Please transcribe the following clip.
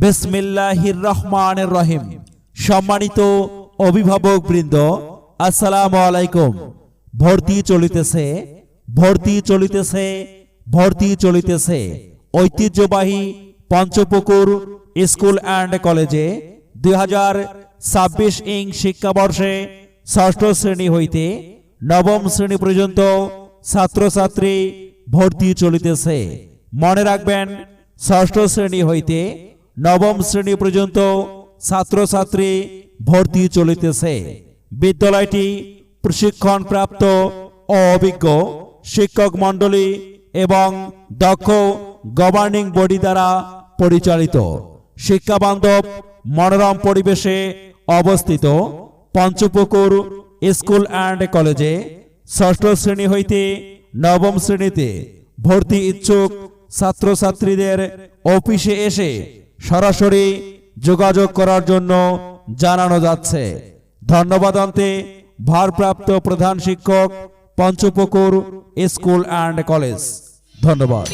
বিসমিল্লাহির রহমানির রহিম। সম্মানিত অভিভাবক বৃন্দ, আসসালামু আলাইকুম। ভর্তি চলিতেছে ঐতিহ্যবাহী পঞ্চপুকুর স্কুল অ্যান্ড কলেজে 2026 শিক্ষাবর্ষে ষষ্ঠ শ্রেণী হইতে নবম শ্রেণী পর্যন্ত ছাত্রছাত্রী ভর্তি চলিতেছে। মনে রাখবেন, ষষ্ঠ শ্রেণী হইতে নবম শ্রেণী পর্যন্ত ছাত্রছাত্রী ভর্তি চলিতেছে। বিদ্যালয়টি প্রশিক্ষণপ্রাপ্ত ও অভিজ্ঞ শিক্ষক মণ্ডলী এবং দক্ষ গভর্নিং বডি দ্বারা পরিচালিত। শিক্ষাবান্ধব মনোরম পরিবেশে অবস্থিত পঞ্চপুকুর স্কুল অ্যান্ড কলেজে ষষ্ঠ শ্রেণী হইতে নবম শ্রেণীতে ভর্তি ইচ্ছুক ছাত্রছাত্রীদের অফিসে এসে সরাসরি যোগাযোগ করার জন্য জানানো যাচ্ছে। ধন্যবাদ অন্তে ভারপ্রাপ্ত প্রধান শিক্ষক, পঞ্চপুকুর স্কুল অ্যান্ড কলেজ। ধন্যবাদ।